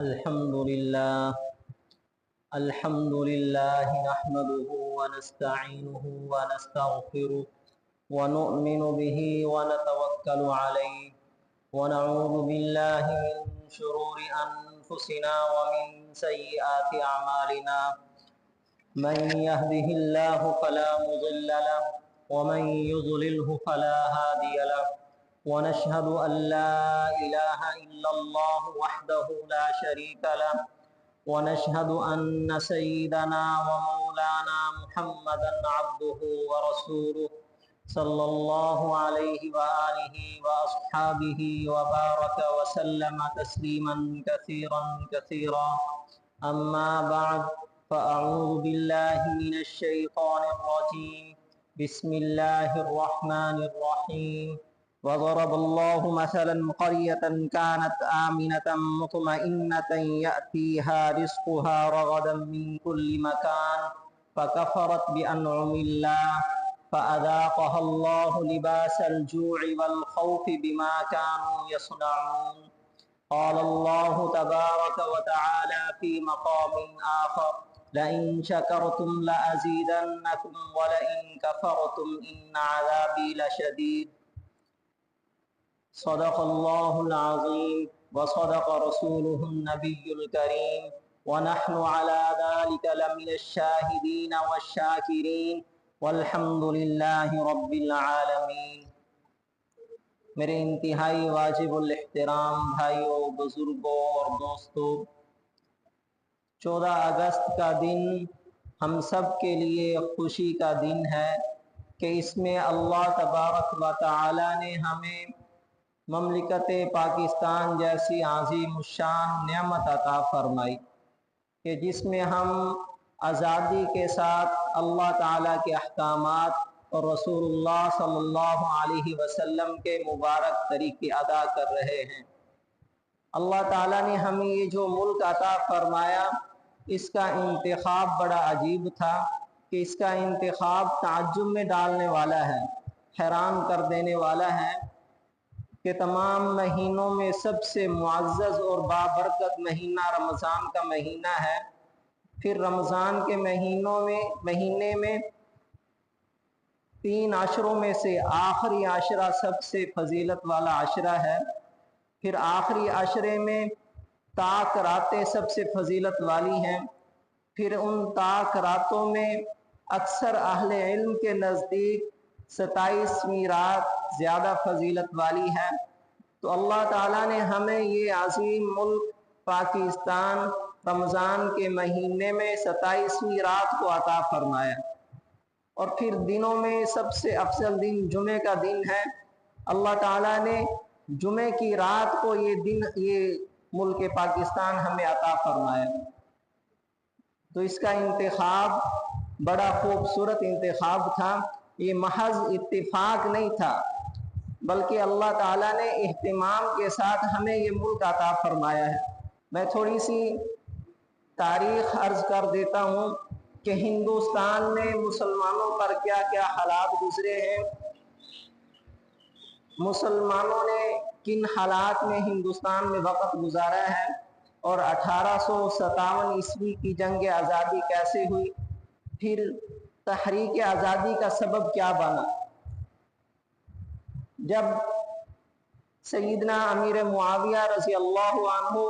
الحمد لله نحمده ونستعينه ونستغفره ونؤمن به ونتوكل عليه ونعوذ بالله من شرور أنفسنا ومن سيئات أعمالنا من يهده الله فلا مضل له ومن يضلله فلا هادي له ونشهد أن لا إله إلا الله وحده لا شريك له ونشهد أن سيدنا ومولانا محمدا عبده ورسوله صلى الله عليه وآله وأصحابه وبارك وسلم تسليما كثيرا كثيرا أما بعد فأعوذ بالله من الشيطان الرجيم بسم الله الرحمن الرحيم وضرب الله مثلا قرية كانت آمنة مطمئنة يأتيها رزقها رغدا من كل مكان فكفرت بأنعم الله فأذاقها الله لباس الجوع والخوف بما كانوا يصنعون قال الله تبارك وتعالى في مقام آخر لئن شكرتم لأزيدنكم ولئن كفرتم إن عذابي لشديد صدق الله العظيم وصدق رسوله النبي الكريم ونحن على ذلك لمن الشاهدين والشاكرين والحمد لله رب العالمين۔ میرے انتہائی واجب الاحترام بھائیوں، بزرگوں اور دوستوں، 14 اگست کا دن ہم سب کے لیے خوشی کا دن ہے کہ اس میں اللہ تبارک و تعالی نے ہمیں مملکت پاکستان جیسی عظیم الشان نعمت عطا فرمائی کہ جس میں ہم آزادی کے ساتھ اللہ تعالیٰ کے احکامات اور رسول اللہ صلی اللہ علیہ وسلم کے مبارک طریقے ادا کر رہے ہیں۔ اللہ تعالیٰ نے ہمیں یہ جو ملک عطا فرمایا، اس کا انتخاب بڑا عجیب تھا کہ اس کا انتخاب تعجب میں ڈالنے والا ہے، حیران کر دینے والا ہے کہ تمام مہینوں میں سب سے معزز اور بابرکت مہینہ رمضان کا مہینہ ہے۔ پھر رمضان کے مہینے میں 3 عشروں میں سے آخری عشرہ سب سے فضیلت والا عشرہ ہے۔ پھر آخری عشرے میں طاق راتیں سب سے فضیلت والی ہیں۔ پھر ان طاق راتوں میں اکثر اہل علم کے نزدیک 27ویں رات زیادہ فضیلت والی ہے۔ تو اللہ تعالیٰ نے ہمیں یہ عظیم ملک پاکستان رمضان کے مہینے میں 27ویں رات کو عطا فرمایا، اور پھر دنوں میں سب سے افضل دن جمعے کا دن ہے۔ اللہ تعالیٰ نے جمعے کی رات کو یہ ملک پاکستان ہمیں عطا فرمایا۔ تو اس کا انتخاب بڑا خوبصورت انتخاب تھا، یہ محض اتفاق نہیں تھا، بلکہ اللہ تعالیٰ نے اہتمام کے ساتھ ہمیں یہ ملک عطا فرمایا ہے۔ میں تھوڑی سی تاریخ عرض کر دیتا ہوں کہ ہندوستان میں مسلمانوں پر کیا کیا حالات گزرے ہیں، مسلمانوں نے کن حالات میں ہندوستان میں وقت گزارا ہے، اور 1857 عیسوی کی جنگ آزادی کیسے ہوئی، پھر تحریک آزادی کا سبب کیا بنا۔ جب سیدنا امیر معاویہ رضی اللہ عنہ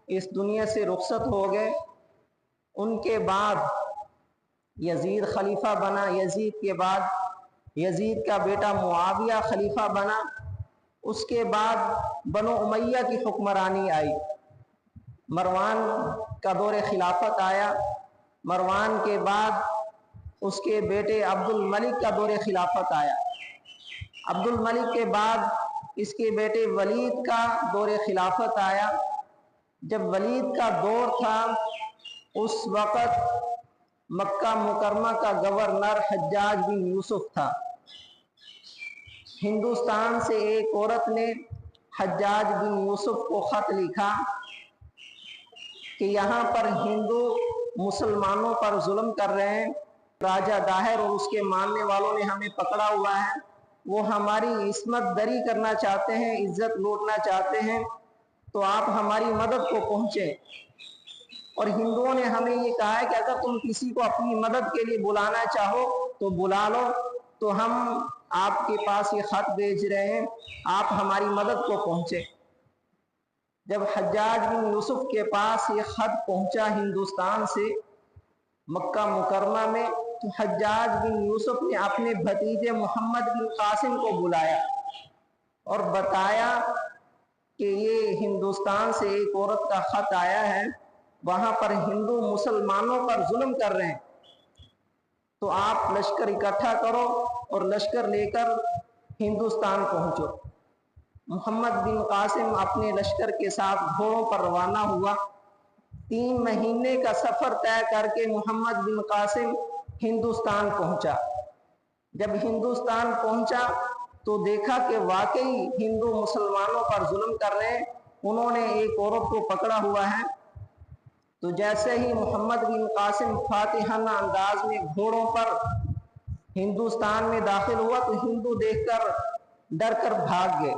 اس دنیا سے رخصت ہو گئے، ان کے بعد یزید خلیفہ بنا، یزید کے بعد یزید کا بیٹا معاویہ خلیفہ بنا، اس کے بعد بنو امیہ کی حکمرانی آئی، مروان کا دور خلافت آیا، مروان کے بعد اس کے بیٹے عبد الملک کا دور خلافت آیا، عبد الملک کے بعد اس کے بیٹے ولید کا دور خلافت آیا۔ جب ولید کا دور تھا، اس وقت مکہ مکرمہ کا گورنر حجاج بن یوسف تھا۔ ہندوستان سے ایک عورت نے حجاج بن یوسف کو خط لکھا کہ یہاں پر ہندو مسلمانوں پر ظلم کر رہے ہیں، راجہ داہر اور اس کے ماننے والوں نے ہمیں پکڑا ہوا ہے، وہ ہماری عصمت دری کرنا چاہتے ہیں، عزت لوٹنا چاہتے ہیں، تو آپ ہماری مدد کو پہنچے۔ اور ہندوؤں نے ہمیں یہ کہا ہے کہ اگر تم کسی کو اپنی مدد کے لیے بلانا چاہو تو بلا لو، تو ہم آپ کے پاس یہ خط بھیج رہے ہیں، آپ ہماری مدد کو پہنچے۔ جب حجاج بن یوسف کے پاس یہ خط پہنچا ہندوستان سے مکہ مکرمہ میں، تو حجاج بن یوسف نے اپنے بھتیجے محمد بن قاسم کو بلایا اور بتایا کہ یہ ہندوستان سے ایک عورت کا خط آیا ہے، وہاں پر ہندو مسلمانوں پر ظلم کر رہے ہیں، تو آپ لشکر اکٹھا کرو اور لشکر لے کر ہندوستان پہنچو۔ محمد بن قاسم اپنے لشکر کے ساتھ گھوڑوں پر روانہ ہوا۔ 3 مہینے کا سفر طے کر کے محمد بن قاسم ہندوستان پہنچا۔ جب ہندوستان پہنچا تو دیکھا کہ واقعی ہندو مسلمانوں پر ظلم کر رہے ہیں۔ انہوں نے ایک عورت کو پکڑا ہوا ہے، تو جیسے ہی محمد بن قاسم فاتحانہ انداز میں گھوڑوں پر ہندوستان میں داخل ہوا تو ہندو دیکھ کر ڈر کر بھاگ گئے۔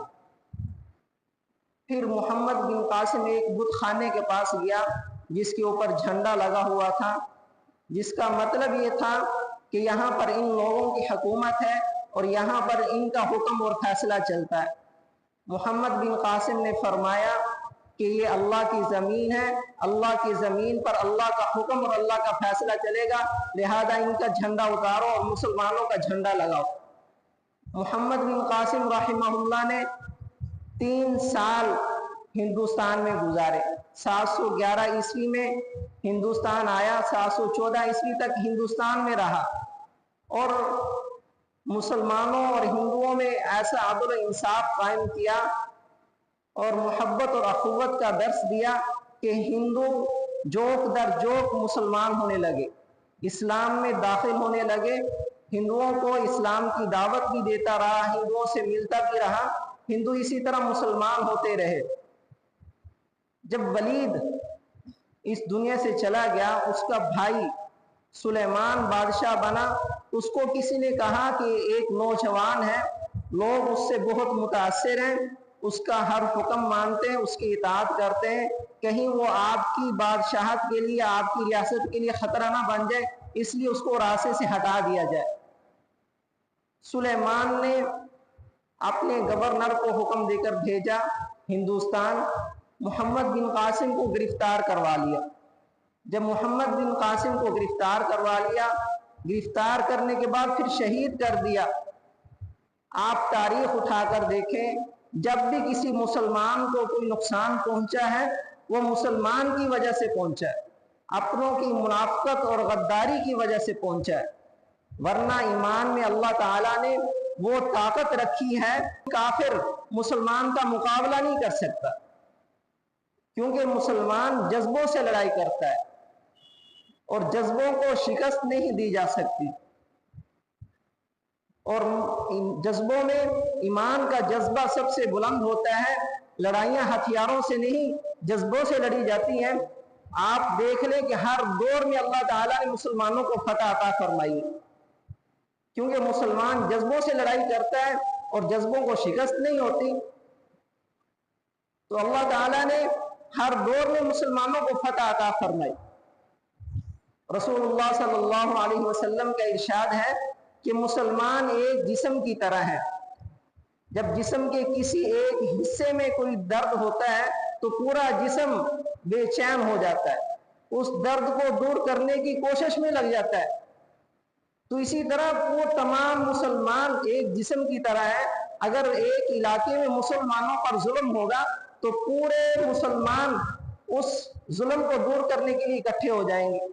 پھر محمد بن قاسم ایک بت خانے کے پاس گیا جس کے اوپر جھنڈا لگا ہوا تھا، جس کا مطلب یہ تھا کہ یہاں پر ان لوگوں کی حکومت ہے اور یہاں پر ان کا حکم اور فیصلہ چلتا ہے۔ محمد بن قاسم نے فرمایا کہ یہ اللہ کی زمین ہے، اللہ کی زمین پر اللہ کا حکم اور اللہ کا فیصلہ چلے گا، لہذا ان کا جھنڈا اتارو اور مسلمانوں کا جھنڈا لگاؤ۔ محمد بن قاسم رحمہ اللہ نے 3 سال ہندوستان میں گزارے۔ 711 عیسوی میں ہندوستان آیا، 714 عیسوی تک ہندوستان میں رہا اور مسلمانوں اور ہندوؤں میں ایسا عدل و انصاف قائم کیا اور محبت اور اخوت کا درس دیا کہ ہندو جوک در جوک مسلمان ہونے لگے، اسلام میں داخل ہونے لگے، ہندوؤں کو اسلام کی دعوت بھی دیتا رہا، ہندوؤں سے ملتا بھی رہا، ہندو اسی طرح مسلمان ہوتے رہے۔ جب ولید اس دنیا سے چلا گیا، اس کا بھائی سلیمان بادشاہ بنا، اس کو کسی نے کہا کہ ایک نوجوان ہے، لوگ اس سے بہت متاثر ہیں، اس کا ہر حکم مانتے ہیں، اس کی اطاعت کرتے ہیں، کہیں وہ آپ کی بادشاہت کے لیے، آپ کی ریاست کے لیے خطرہ نہ بن جائے، اس لیے اس کو راستے سے ہٹا دیا جائے۔ سلیمان نے اپنے گورنر کو حکم دے کر بھیجا ہندوستان، محمد بن قاسم کو گرفتار کروا لیا۔ جب محمد بن قاسم کو گرفتار کروا لیا، گرفتار کرنے کے بعد پھر شہید کر دیا۔ آپ تاریخ اٹھا کر دیکھیں، جب بھی کسی مسلمان کو کوئی نقصان پہنچا ہے وہ مسلمان کی وجہ سے پہنچا ہے، اپنوں کی منافقت اور غداری کی وجہ سے پہنچا ہے، ورنہ ایمان میں اللہ تعالیٰ نے وہ طاقت رکھی ہے، کافر مسلمان کا مقابلہ نہیں کر سکتا، کیونکہ مسلمان جذبوں سے لڑائی کرتا ہے اور جذبوں کو شکست نہیں دی جا سکتی، اور جذبوں میں ایمان کا جذبہ سب سے بلند ہوتا ہے۔ لڑائیاں ہتھیاروں سے نہیں، جذبوں سے لڑی جاتی ہیں۔ آپ دیکھ لیں کہ ہر دور میں اللہ تعالیٰ نے مسلمانوں کو فتح عطا فرمائی، کیونکہ مسلمان جذبوں سے لڑائی کرتا ہے اور جذبوں کو شکست نہیں ہوتی، تو اللہ تعالیٰ نے ہر دور میں مسلمانوں کو فتح عطا فرمائی۔ رسول اللہ صلی اللہ علیہ وسلم کا ارشاد ہے کہ مسلمان ایک جسم کی طرح ہے، جب جسم کے کسی ایک حصے میں کوئی درد ہوتا ہے تو پورا جسم بے چین ہو جاتا ہے، اس درد کو دور کرنے کی کوشش میں لگ جاتا ہے، تو اسی طرح وہ تمام مسلمان ایک جسم کی طرح ہے۔ اگر ایک علاقے میں مسلمانوں پر ظلم ہوگا تو پورے مسلمان اس ظلم کو دور کرنے کے لیے اکٹھے ہو جائیں گے،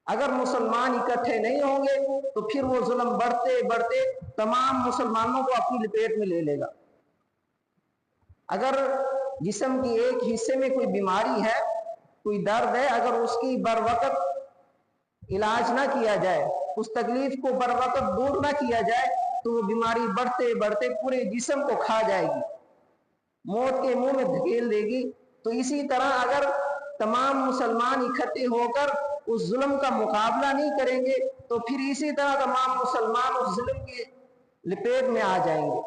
اگر مسلمان اکٹھے نہیں ہوں گے تو پھر وہ ظلم بڑھتے بڑھتے تمام مسلمانوں کو اپنی لپیٹ میں لے لے گا۔ اگر جسم کی ایک حصے میں کوئی بیماری ہے، کوئی درد ہے، اگر اس کی بر وقت علاج نہ کیا جائے، اس تکلیف کو بر وقت دور نہ کیا جائے تو وہ بیماری بڑھتے بڑھتے پورے جسم کو کھا جائے گی، موت کے منہ میں دھکیل دے گی۔ تو اسی طرح اگر تمام مسلمان اکٹھے ہو کر اس ظلم کا مقابلہ نہیں کریں گے تو پھر اسی طرح تمام مسلمان اس ظلم کی لپیٹ میں آ جائیں گے۔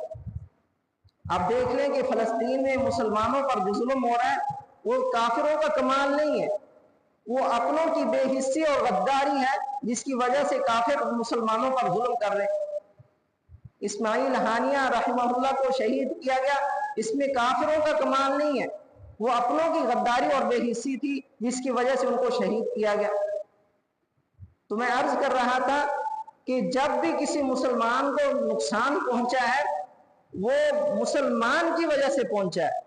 آپ دیکھ لیں کہ فلسطین میں مسلمانوں پر جو ظلم ہو رہا ہے وہ کافروں کا کمال نہیں ہے، وہ اپنوں کی بے حسی اور غداری ہے جس کی وجہ سے کافر مسلمانوں پر ظلم کر رہے ہیں۔ اسماعیل ہانیہ رحمہ اللہ کو شہید کیا گیا، اس میں کافروں کا کمال نہیں ہے، وہ اپنوں کی غداری اور بے حسی تھی جس کی وجہ سے ان کو شہید کیا گیا۔ تو میں عرض کر رہا تھا کہ جب بھی کسی مسلمان کو نقصان پہنچا ہے وہ مسلمان کی وجہ سے پہنچا ہے،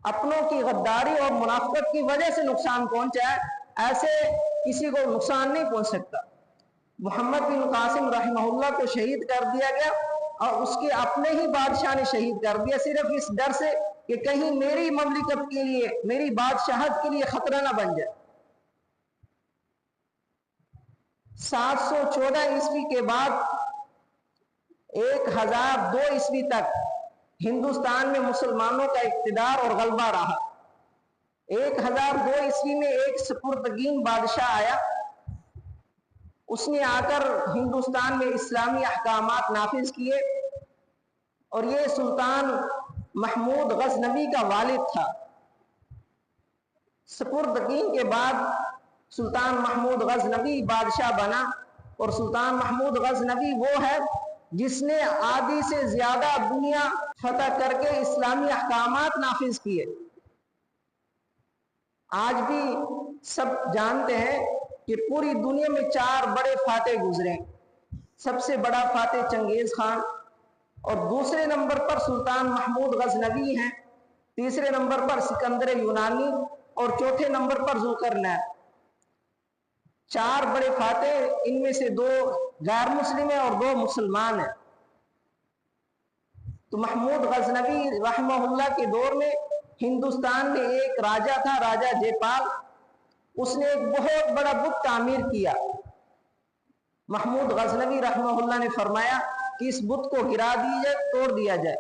اپنوں کی غداری اور منافقت کی وجہ سے نقصان پہنچا ہے، ایسے کسی کو نقصان نہیں پہنچ سکتا۔ محمد بن قاسم رحمہ اللہ کو شہید کر دیا گیا اور اس کے اپنے ہی بادشاہ نے شہید کر دیا، صرف اس ڈر سے کہ کہیں میری مملکت کے لیے، میری بادشاہت کے لیے خطرہ نہ بن جائے۔ 714 عیسوی کے بعد 1002 عیسوی تک ہندوستان میں مسلمانوں کا اقتدار اور غلبہ رہا۔ 1002 عیسوی میں ایک سپردگین بادشاہ آیا، اس نے آ کر ہندوستان میں اسلامی احکامات نافذ کیے، اور یہ سلطان محمود غزنوی کا والد تھا۔ سپردگین کے بعد سلطان محمود غزنوی بادشاہ بنا، اور سلطان محمود غزنوی وہ ہے جس نے آدھی سے زیادہ دنیا فتح کر کے اسلامی احکامات نافذ کیے۔ آج بھی سب جانتے ہیں کہ پوری دنیا میں 4 بڑے فاتح گزرے، سب سے بڑا فاتح چنگیز خان، اور دوسرے نمبر پر سلطان محمود غزنوی ہیں، تیسرے نمبر پر سکندر یونانی، اور چوتھے نمبر پر ذوالقرنین۔ 4 بڑے فاتح، ان میں سے 2 غیر مسلم ہیں اور 2 مسلمان ہیں۔ تو محمود غزنوی رحمہ اللہ کے دور میں ہندوستان میں ایک راجہ تھا، راجہ جے پال، اس نے ایک بہت بڑا بت تعمیر کیا۔ محمود غزنوی رحمہ اللہ نے فرمایا کہ اس بت کو گرا دیا جائے، توڑ دیا جائے۔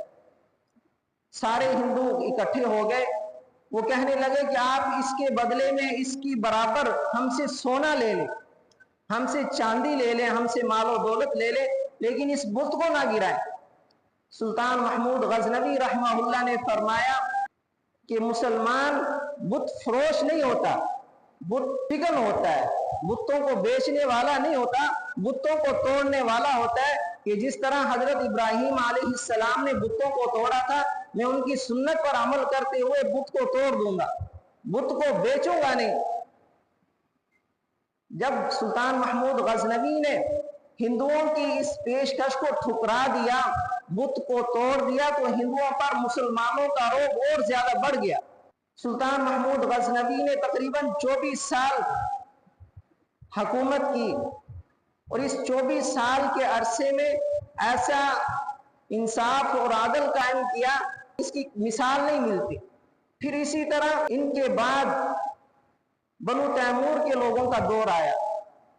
سارے ہندو اکٹھے ہو گئے، وہ کہنے لگے کہ آپ اس کے بدلے میں اس کی برابر ہم سے سونا لے لیں، ہم سے چاندی لے لیں، ہم سے مال و دولت لے لیں، لیکن اس بت کو نہ گرائیں۔ سلطان محمود غزنوی رحمہ اللہ نے فرمایا کہ مسلمان بت فروش نہیں ہوتا، بت پگن ہوتا ہے، بتوں کو بیچنے والا نہیں ہوتا، بتوں کو توڑنے والا ہوتا ہے۔ کہ جس طرح حضرت ابراہیم علیہ السلام نے بتوں کو توڑا تھا، میں ان کی سنت پر عمل کرتے ہوئے بت کو توڑ دوں گا، بت کو بیچوں گا نہیں۔ جب سلطان محمود غزنوی نے ہندوؤں کی اس پیشکش کو ٹھکرا دیا، بت کو توڑ دیا، تو ہندوؤں پر مسلمانوں کا رعب اور زیادہ بڑھ گیا۔ سلطان محمود غزنوی نے تقریباً 24 سال حکومت کی، اور اس 24 سال کے عرصے میں ایسا انصاف اور عدل قائم کیا، اس کی مثال نہیں ملتی۔ پھر اسی طرح ان کے بعد بنو تیمور کے لوگوں کا دور آیا،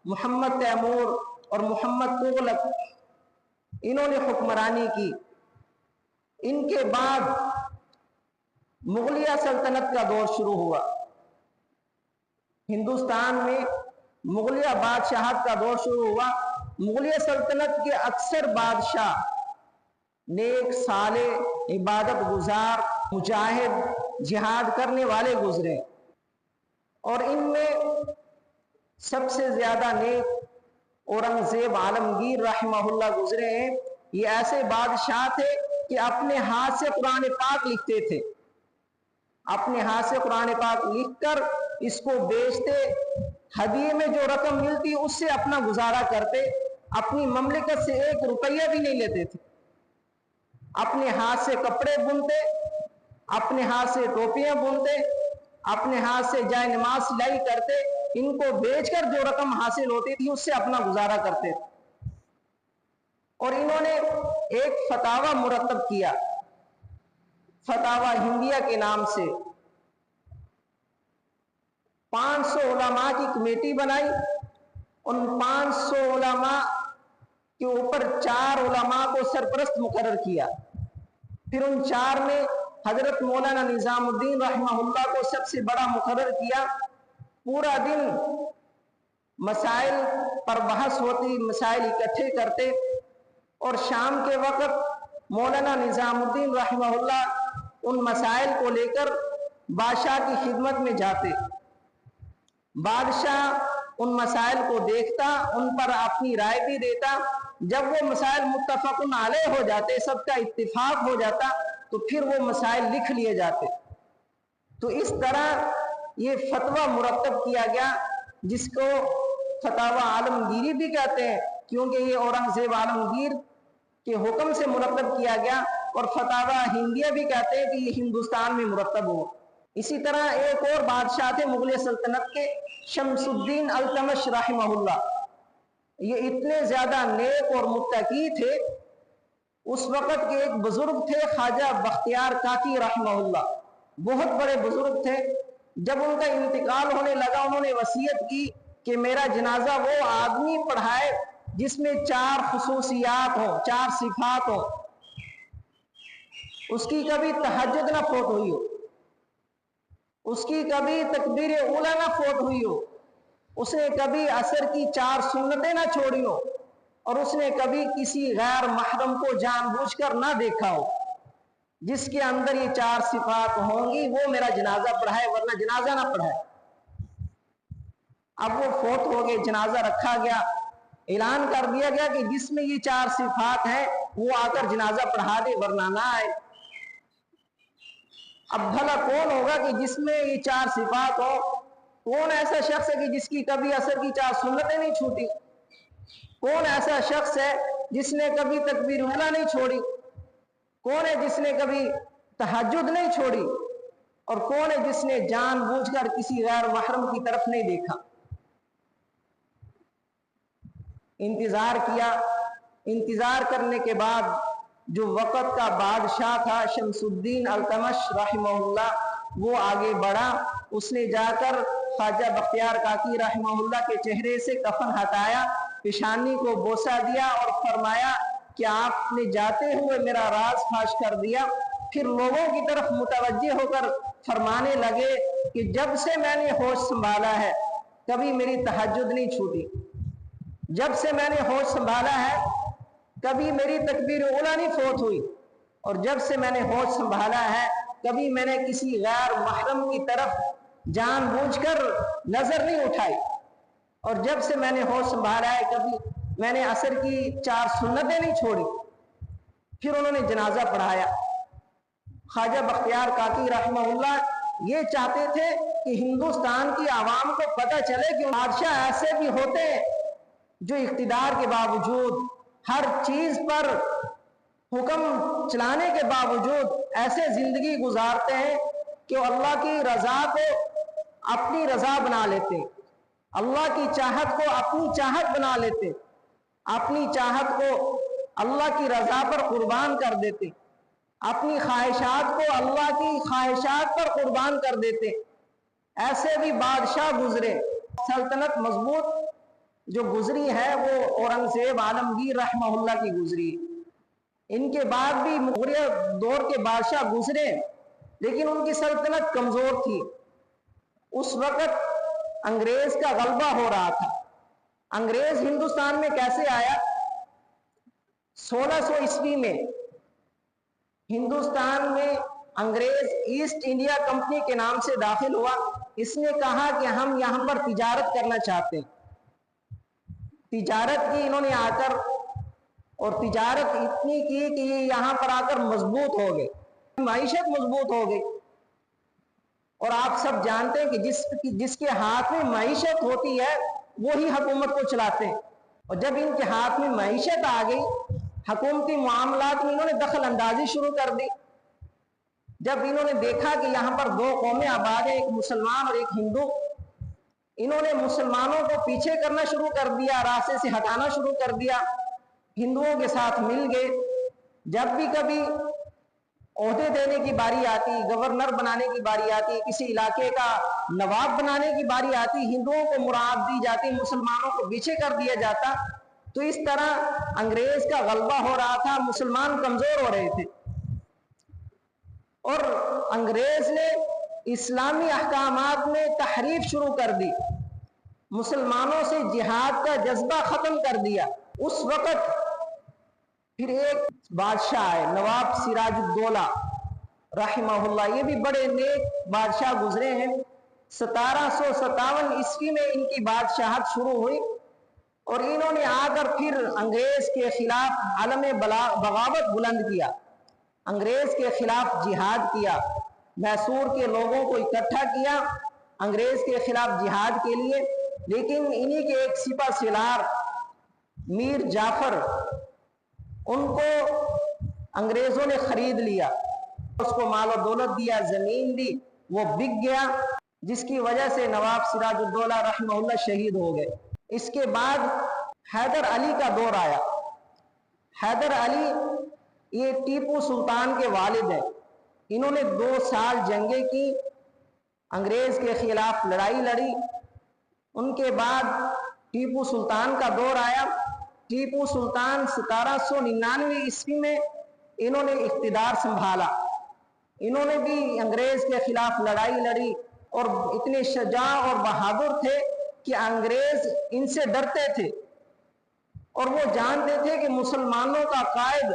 محمد تیمور اور محمد تغلق، انہوں نے حکمرانی کی۔ ان کے بعد مغلیہ سلطنت کا دور شروع ہوا۔ ہندوستان میں مغلیہ بادشاہت کا دور شروع ہوا۔ مغلیہ سلطنت کے اکثر بادشاہ نیک، صالح، عبادت گزار، مجاہد، جہاد کرنے والے گزرے، اور ان میں سب سے زیادہ نیک اورنگزیب عالمگیر رحمہ اللہ گزرے ہیں۔ یہ ایسے بادشاہ تھے کہ اپنے ہاتھ سے قرآن پاک لکھتے تھے، اپنے ہاتھ سے قرآن پاک لکھ کر اس کو بیچتے، ہدیے میں جو رقم ملتی اس سے اپنا گزارا کرتے، اپنی مملکت سے 1 روپیہ بھی نہیں لیتے تھے۔ اپنے ہاتھ سے کپڑے بنتے، اپنے ہاتھ سے ٹوپیاں بنتے، اپنے ہاتھ سے جائے نماز سلائی کرتے، ان کو بیچ کر جو رقم حاصل ہوتی تھی اس سے اپنا گزارا کرتے تھے۔ اور انہوں نے ایک فتاوی مرتب کیا، فتاوی ہندیہ کے نام سے، 500 علماء کی کمیٹی بنائی، ان 500 علماء کے اوپر 4 علماء کو سرپرست مقرر کیا۔ پھر ان 4 میں حضرت مولانا نظام الدین رحمہ اللہ کو سب سے بڑا مقرر کیا۔ پورا دن مسائل پر بحث ہوتی، مسائل اکٹھے کرتے، اور شام کے وقت مولانا نظام الدین رحمہ اللہ ان مسائل کو لے کر بادشاہ کی خدمت میں جاتے، بادشاہ ان مسائل کو دیکھتا، ان پر اپنی رائے بھی دیتا، جب وہ مسائل متفق علیہ ہو جاتے، سب کا اتفاق ہو جاتا، تو پھر وہ مسائل لکھ لیے جاتے۔ تو اس طرح یہ فتویٰ مرتب کیا گیا، جس کو فتاوی عالمگیری بھی کہتے ہیں، کیونکہ یہ اورنگزیب عالمگیر کے حکم سے مرتب کیا گیا، اور فتاوی ہندیہ بھی کہتے ہیں کہ یہ ہندوستان میں مرتب ہو۔ اسی طرح ایک اور بادشاہ تھے مغلیہ سلطنت کے، شمس الدین التمش رحمہ اللہ۔ یہ اتنے زیادہ نیک اور متقی تھے، اس وقت کے ایک بزرگ تھے خواجہ بختیار کاکی رحمہ اللہ، بہت بڑے بزرگ تھے۔ جب ان کا انتقال ہونے لگا، انہوں نے وصیت کی کہ میرا جنازہ وہ آدمی پڑھائے جس میں 4 خصوصیات ہوں، 4 صفات ہوں۔ اس کی کبھی تہجد نہ فوت ہوئی ہو، اس کی کبھی تکبیر اولیٰ نہ فوت ہوئی ہو، اس نے کبھی عصر کی 4 سنتیں نہ چھوڑی ہو، اور اس نے کبھی کسی غیر محرم کو جان بوجھ کر نہ دیکھا ہو۔ جس کے اندر یہ 4 صفات ہوں گی وہ میرا جنازہ پڑھائے، ورنہ جنازہ نہ پڑھائے۔ اب وہ فوت ہو گئے، جنازہ رکھا گیا، اعلان کر دیا گیا کہ جس میں یہ 4 صفات ہیں وہ آ کر جنازہ پڑھا دے، ورنہ نہ آئے۔ اب بھلا کون ہوگا کہ جس میں یہ 4 صفات ہو؟ کون ایسا شخص ہے کہ جس کی کبھی عصر کی 4 سنتیں نہیں چھوٹی؟ کون ایسا شخص ہے جس نے کبھی تکبیر اولیٰ نہیں چھوڑی؟ کون ہے جس نے کبھی تہجد نہیں چھوڑی؟ اور کون ہے جس نے جان بوجھ کر کسی غیر محرم کی طرف نہیں دیکھا؟ انتظار کیا، انتظار کرنے کے بعد جو وقت کا بادشاہ تھا شمس الدین التمش رحمہ اللہ، وہ آگے بڑھا۔ اس نے جا کر خواجہ بختیار کاکی رحمہ اللہ کے چہرے سے کفن ہٹایا، پیشانی کو بوسہ دیا اور فرمایا کہ آپ نے جاتے ہوئے میرا راز فاش کر دیا۔ پھر لوگوں کی طرف متوجہ ہو کر فرمانے لگے کہ جب سے میں نے ہوش سنبھالا ہے کبھی میری تہجد نہیں چھوٹی، جب سے میں نے ہوش سنبھالا ہے کبھی میری تکبیر اولیٰ نہیں فوت ہوئی، اور جب سے میں نے ہوش سنبھالا ہے کبھی میں نے کسی غیر محرم کی طرف جان بوجھ کر نظر نہیں اٹھائی، اور جب سے میں نے ہوش سنبھالا ہے کبھی میں نے عصر کی 4 سنتیں نہیں چھوڑی۔ پھر انہوں نے جنازہ پڑھایا۔ خواجہ بختیار کاکی رحمہ اللہ یہ چاہتے تھے کہ ہندوستان کی عوام کو پتہ چلے کہ بادشاہ ایسے بھی ہوتے ہیں جو اقتدار کے باوجود، ہر چیز پر حکم چلانے کے باوجود ایسے زندگی گزارتے ہیں کہ وہ اللہ کی رضا کو اپنی رضا بنا لیتے ہیں، اللہ کی چاہت کو اپنی چاہت بنا لیتے ہیں، اپنی چاہت کو اللہ کی رضا پر قربان کر دیتے، اپنی خواہشات کو اللہ کی خواہشات پر قربان کر دیتے۔ ایسے بھی بادشاہ گزرے۔ سلطنت مضبوط جو گزری ہے وہ اورنگزیب عالمگیر رحمہ اللہ کی گزری۔ ان کے بعد بھی مغلیہ دور کے بادشاہ گزرے، لیکن ان کی سلطنت کمزور تھی۔ اس وقت انگریز کا غلبہ ہو رہا تھا۔ انگریز ہندوستان میں کیسے آیا؟ 1600 عیسوی میں ہندوستان میں انگریز ایسٹ انڈیا کمپنی کے نام سے داخل ہوا۔ اس نے کہا کہ ہم یہاں پر تجارت کرنا چاہتے ہیں۔ تجارت کی انہوں نے آ کر، اور تجارت اتنی کی کہ یہ یہاں پر آ کر مضبوط ہو گئے، معیشت مضبوط ہو گئی۔ اور آپ سب جانتے ہیں کہ جس کے ہاتھ میں معیشت ہوتی ہے وہی حکومت کو چلاتے ہیں، اور جب ان کے ہاتھ میں معیشت آ گئی، حکومتی معاملات میں انہوں نے دخل اندازی شروع کر دی۔ جب انہوں نے دیکھا کہ یہاں پر 2 قومیں آباد ہیں، ایک مسلمان اور ایک ہندو، انہوں نے مسلمانوں کو پیچھے کرنا شروع کر دیا، راستے سے ہٹانا شروع کر دیا، ہندوؤں کے ساتھ مل گئے۔ جب بھی کبھی عہدے دینے کی باری آتی، گورنر بنانے کی باری آتی، کسی علاقے کا نواب بنانے کی باری آتی، ہندوؤں کو مراعات دی جاتی، مسلمانوں کو پیچھے کر دیا جاتا۔ تو اس طرح انگریز کا غلبہ ہو رہا تھا، مسلمان کمزور ہو رہے تھے، اور انگریز نے اسلامی احکامات میں تحریف شروع کر دی، مسلمانوں سے جہاد کا جذبہ ختم کر دیا۔ اس وقت پھر ایک بادشاہ ہے نواب سراج الدولہ رحمہ اللہ، یہ بھی بڑے نیک بادشاہ گزرے ہیں۔ 1757 عیسوی میں ان کی بادشاہت شروع ہوئی اور انہوں نے آ کر پھر انگریز کے خلاف علم بغاوت بلند کیا، انگریز کے خلاف جہاد کیا، میسور کے لوگوں کو اکٹھا کیا انگریز کے خلاف جہاد کے لیے۔ لیکن انہی کے ایک سپہ سالار میر جعفر، ان کو انگریزوں نے خرید لیا، اس کو مال و دولت دیا، زمین دی، وہ بک گیا، جس کی وجہ سے نواب سراج الدولہ رحمہ اللہ شہید ہو گئے۔ اس کے بعد حیدر علی کا دور آیا۔ حیدر علی یہ ٹیپو سلطان کے والد ہیں، انہوں نے 2 سال جنگیں کی، انگریز کے خلاف لڑائی لڑی۔ ان کے بعد ٹیپو سلطان کا دور آیا۔ ٹیپو سلطان 1799 عیسوی میں انہوں نے اقتدار سنبھالا، انہوں نے بھی انگریز کے خلاف لڑائی لڑی اور اتنے شجاع اور بہادر تھے کہ انگریز ان سے ڈرتے تھے اور وہ جانتے تھے کہ مسلمانوں کا قائد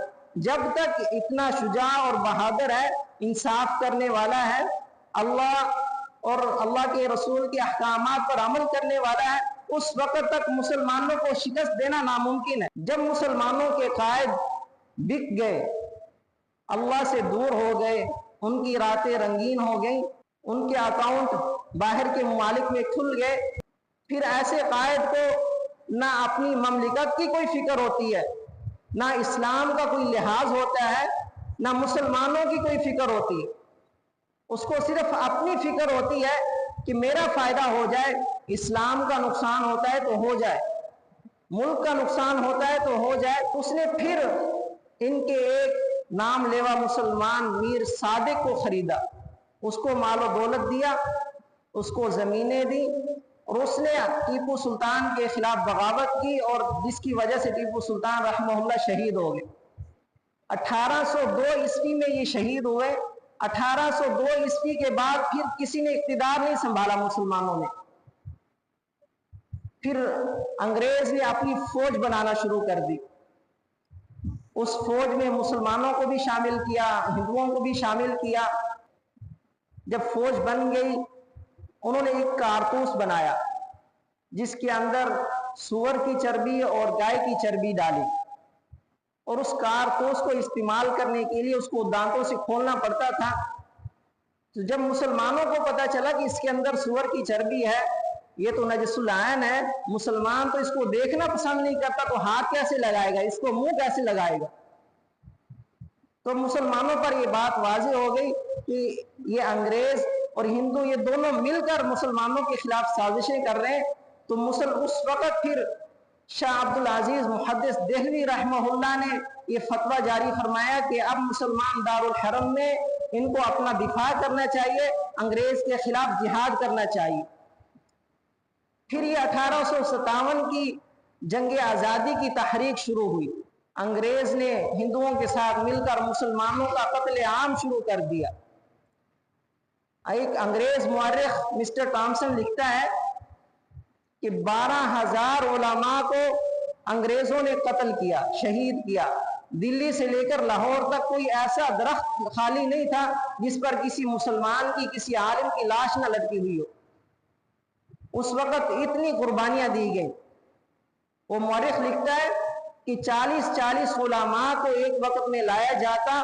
جب تک اتنا شجاع اور بہادر ہے، انصاف کرنے والا ہے، اللہ اور اللہ کے رسول کے احکامات پر عمل کرنے والا ہے، اس وقت تک مسلمانوں کو شکست دینا ناممکن ہے۔ جب مسلمانوں کے قائد بک گئے، اللہ سے دور ہو گئے، ان کی راتیں رنگین ہو گئیں، ان کے اکاؤنٹ باہر کے ممالک میں کھل گئے، پھر ایسے قائد کو نہ اپنی مملکت کی کوئی فکر ہوتی ہے، نہ اسلام کا کوئی لحاظ ہوتا ہے، نہ مسلمانوں کی کوئی فکر ہوتی ہے، اس کو صرف اپنی فکر ہوتی ہے کہ میرا فائدہ ہو جائے، اسلام کا نقصان ہوتا ہے تو ہو جائے، ملک کا نقصان ہوتا ہے تو ہو جائے۔ اس نے پھر ان کے ایک نام لیوا مسلمان میر صادق کو خریدا، اس کو مال و دولت دیا، اس کو زمینیں دی، اور اس نے ٹیپو سلطان کے خلاف بغاوت کی اور جس کی وجہ سے ٹیپو سلطان رحمہ اللہ شہید ہو گئے۔ 1802 عیسوی میں یہ شہید ہوئے۔ 1802 عیسوی کے بعد پھر کسی نے اقتدار نہیں سنبھالا مسلمانوں نے۔ پھر انگریز نے اپنی فوج بنانا شروع کر دی، اس فوج میں مسلمانوں کو بھی شامل کیا، ہندوؤں کو بھی شامل کیا۔ جب فوج بن گئی، انہوں نے ایک کارتوس بنایا جس کے اندر سور کی چربی اور گائے کی چربی ڈالی، اور اس کارتوس کو استعمال کرنے کے لیے اس کو دانتوں سے کھولنا پڑتا تھا۔ تو جب مسلمانوں کو پتا چلا کہ اس کے اندر سور کی چربی ہے، یہ تو نجس العین ہے، مسلمان تو اس کو دیکھنا پسند نہیں کرتا، تو ہاتھ کیسے لگائے گا، اس کو منہ کیسے لگائے گا؟ تو مسلمانوں پر یہ بات واضح ہو گئی کہ یہ انگریز اور ہندو یہ دونوں مل کر مسلمانوں کے خلاف سازشیں کر رہے ہیں۔ تو اس وقت پھر شاہ عبدالعزیز محدث دہلوی رحمہ اللہ نے یہ فتویٰ جاری فرمایا کہ اب مسلمان دارالحرم میں ان کو اپنا دفاع کرنا چاہیے، انگریز کے خلاف جہاد کرنا چاہیے۔ پھر یہ 1857 کی جنگ آزادی کی تحریک شروع ہوئی، انگریز نے ہندوؤں کے ساتھ مل کر مسلمانوں کا قتل عام شروع کر دیا۔ ایک انگریز مورخ مسٹر ٹامسن لکھتا ہے کہ 12,000 علماء کو انگریزوں نے قتل کیا، شہید کیا۔ دلی سے لے کر لاہور تک کوئی ایسا درخت خالی نہیں تھا جس پر کسی مسلمان کی، کسی عالم کی لاش نہ لٹکی ہوئی ہو۔ اس وقت اتنی قربانیاں دی گئیں۔ وہ مورخ لکھتا ہے کہ 40 علماء کو ایک وقت میں لایا جاتا،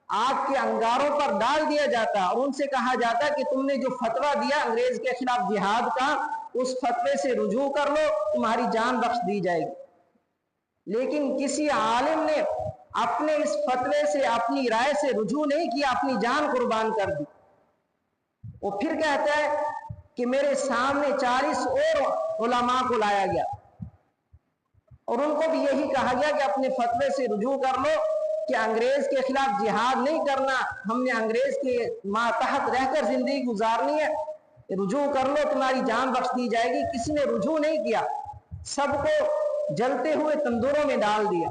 آگ کے انگاروں پر ڈال دیا جاتا اور ان سے کہا جاتا کہ تم نے جو فتویٰ دیا انگریز کے خلاف جہاد کا، اس فتوے سے رجوع کر لو، تمہاری جان بخش دی جائے گی۔ لیکن کسی عالم نے اپنے اس فتوے سے، اپنی رائے سے رجوع نہیں کیا، اپنی جان قربان کر دی۔ وہ پھر کہتا ہے کہ میرے سامنے 40 اور علماء کو لایا گیا اور ان کو بھی یہی کہا گیا کہ اپنے فتوے سے رجوع کر لو کہ انگریز کے خلاف جہاد نہیں کرنا، ہم نے انگریز کے ماتحت رہ کر زندگی گزارنی ہے، رجوع کر لو، تمہاری جان بخش دی جائے گی۔ کسی نے رجوع نہیں کیا، سب کو جلتے ہوئے تندوروں میں ڈال دیا۔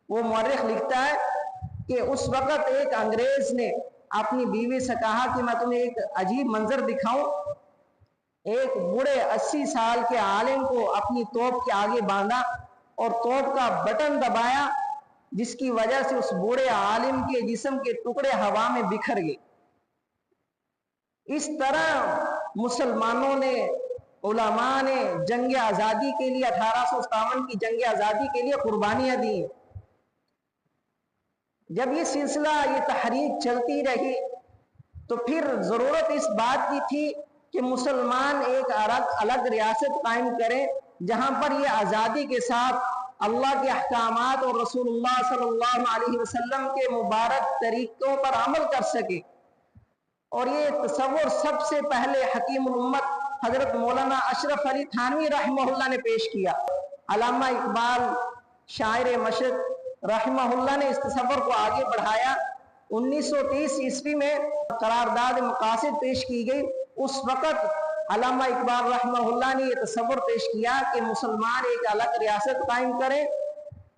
وہ مورخ لکھتا ہے کہ اس وقت ایک انگریز نے اپنی بیوی سے کہا کہ میں تمہیں ایک عجیب منظر دکھاؤں۔ ایک بوڑھے 80 سال کے عالم کو اپنی توپ کے آگے باندھا اور توپ کا بٹن دبایا، جس کی وجہ سے اس بوڑھے عالم کے جسم کے ٹکڑے ہوا میں بکھر گئے۔ اس طرح مسلمانوں نے، علماء نے جنگ آزادی کے لیے 1857 کی جنگ آزادی کے لیے قربانیاں دی۔ جب یہ سلسلہ، یہ تحریک چلتی رہی تو پھر ضرورت اس بات کی تھی کہ مسلمان ایک الگ ریاست قائم کریں جہاں پر یہ آزادی کے ساتھ اللہ کے احکامات اور رسول اللہ صلی اللہ علیہ وسلم کے مبارک طریقوں پر عمل کر سکے۔ اور یہ تصور سب سے پہلے حکیم الامت حضرت مولانا اشرف علی تھانوی رحمہ اللہ نے پیش کیا۔ علامہ اقبال شاعر مشرق رحمہ اللہ نے اس تصور کو آگے بڑھایا۔ 1930 عیسوی میں قرارداد مقاصد پیش کی گئی۔ اس وقت علامہ اقبال رحمہ اللہ نے یہ تصور پیش کیا کہ مسلمان ایک الگ ریاست قائم کریں۔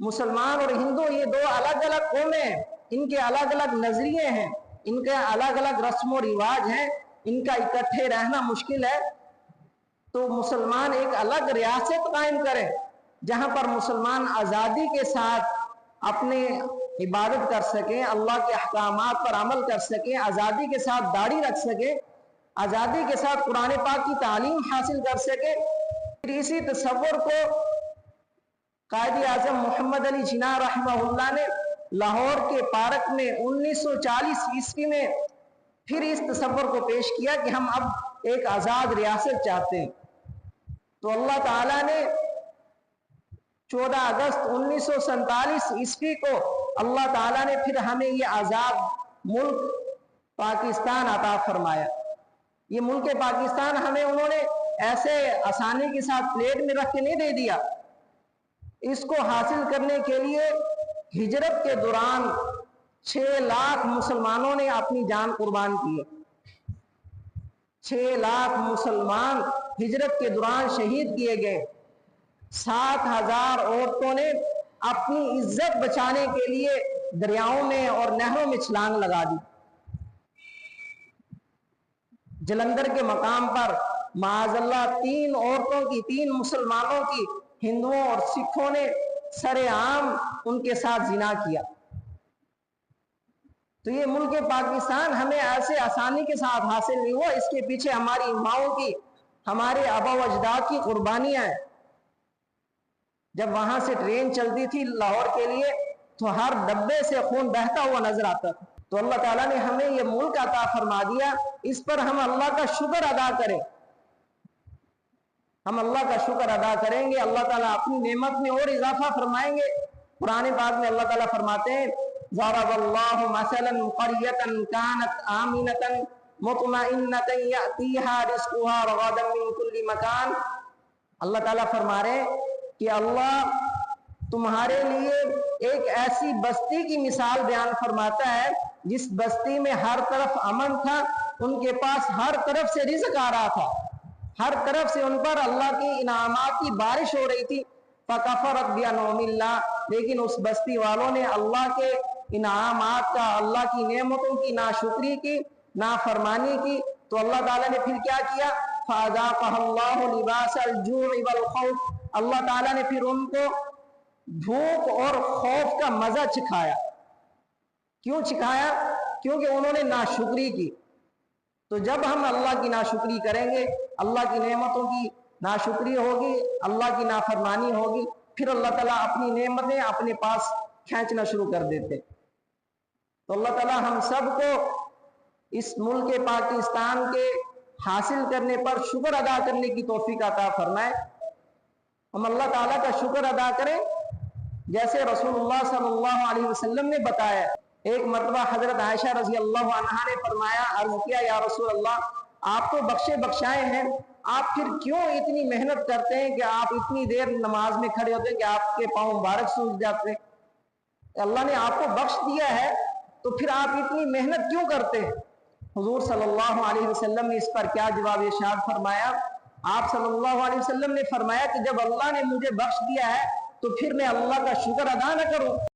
مسلمان اور ہندو یہ دو الگ الگ قومیں ہیں، ان کے الگ الگ نظریے ہیں، ان کے الگ الگ رسم و رواج ہیں، ان کا اکٹھے رہنا مشکل ہے۔ تو مسلمان ایک الگ ریاست قائم کریں جہاں پر مسلمان آزادی کے ساتھ اپنے عبادت کر سکیں، اللہ کے احکامات پر عمل کر سکیں، آزادی کے ساتھ داڑھی رکھ سکیں، آزادی کے ساتھ قرآن پاک کی تعلیم حاصل کر سکیں۔ پھر اسی تصور کو قائد اعظم محمد علی جناح رحمہ اللہ نے لاہور کے پارک میں 1940 عیسوی میں پھر اس تصور کو پیش کیا کہ ہم اب ایک آزاد ریاست چاہتے ہیں۔ تو اللہ تعالیٰ نے 14 اگست 1947 عیسوی کو اللہ تعالیٰ نے پھر ہمیں یہ آزاد ملک پاکستان عطا فرمایا۔ یہ ملک پاکستان ہمیں انہوں نے ایسے آسانی کے ساتھ پلیٹ میں رکھ کے نہیں دے دیا۔ اس کو حاصل کرنے کے لیے ہجرت کے دوران 6 لاکھ مسلمانوں نے اپنی جان قربان کی۔ 6 لاکھ مسلمان ہجرت کے دوران شہید کیے گئے۔ 7,000 عورتوں نے اپنی عزت بچانے کے لیے دریاؤں میں اور نہروں میں چھلانگ لگا دی۔ جلندھر کے مقام پر معاذ اللہ 3 عورتوں کی، 3 مسلمانوں کی، ہندوؤں اور سکھوں نے سر عام ان کے ساتھ زنا کیا۔ تو یہ ملک پاکستان ہمیں ایسے آسانی کے ساتھ حاصل نہیں ہوا، اس کے پیچھے ہماری ماؤں کی، ہمارے آبا و اجداد کی قربانیاں ہیں۔ جب وہاں سے ٹرین چلتی تھی لاہور کے لیے تو ہر ڈبے سے خون بہتا ہوا نظر آتا تھا۔ تو اللہ تعالیٰ نے ہمیں یہ ملک عطا فرما دیا، اس پر ہم اللہ کا شکر ادا کریں۔ ہم اللہ کا شکر ادا کریں گے، اللہ تعالیٰ اپنی نعمت میں اور اضافہ فرمائیں گے۔ قرآن پاک میں اللہ تعالیٰ فرماتے ہیں ضرب اللہ مثلا قریۃ کانت آمنۃ مطمئنۃ یأتیہا رزقہا رغدا من کل مکان۔ اللہ تعالیٰ فرما رہے ہیں کہ اللہ تمہارے لیے ایک ایسی بستی کی مثال بیان فرماتا ہے جس بستی میں ہر طرف امن تھا، ان کے پاس ہر طرف سے رزق آ رہا تھا، ہر طرف سے ان پر اللہ کی انعامات کی بارش ہو رہی تھی۔ فَكَفَرَتْ بِأَنْعُمِ اللَّهِ، لیکن اس بستی والوں نے اللہ کے انعامات کا، اللہ کی نعمتوں کی ناشکری کی، نافرمانی کی۔ تو اللہ تعالیٰ نے پھر کیا کیا؟ فَأَذَاقَهَا اللَّهُ لِبَاسَ الْجُوعِ وَالْخَوْفِ، اللہ تعالیٰ نے پھر ان کو بھوک اور خوف کا مزہ چکھایا۔ کیوں چکھایا؟ کیونکہ انہوں نے ناشکری کی۔ تو جب ہم اللہ کی ناشکری کریں گے، اللہ کی نعمتوں کی ناشکری ہوگی، اللہ کی نافرمانی ہوگی، پھر اللہ تعالیٰ اپنی نعمتیں اپنے پاس کھینچنا شروع کر دیتے۔ تو اللہ تعالیٰ ہم سب کو اس ملک پاکستان کے حاصل کرنے پر شکر ادا کرنے کی توفیق عطا فرمائے۔ ہم اللہ تعالیٰ کا شکر ادا کریں جیسے رسول اللہ صلی اللہ علیہ وسلم نے بتایا۔ ایک مرتبہ حضرت عائشہ رضی اللہ عنہا نے فرمایا، عرض کیا یا رسول اللہ، آپ تو بخشے بخشائے ہیں، آپ پھر کیوں اتنی محنت کرتے ہیں کہ آپ اتنی دیر نماز میں کھڑے ہوتے ہیں کہ آپ کے پاؤں مبارک سوج جاتے ہیں؟ اللہ نے آپ کو بخش دیا ہے تو پھر آپ اتنی محنت کیوں کرتے ہیں؟ حضور صلی اللہ علیہ وسلم نے اس پر کیا جواب ارشاد فرمایا؟ آپ صلی اللہ علیہ وسلم نے فرمایا کہ جب اللہ نے مجھے بخش دیا ہے تو پھر میں اللہ کا شکر ادا نہ کروں؟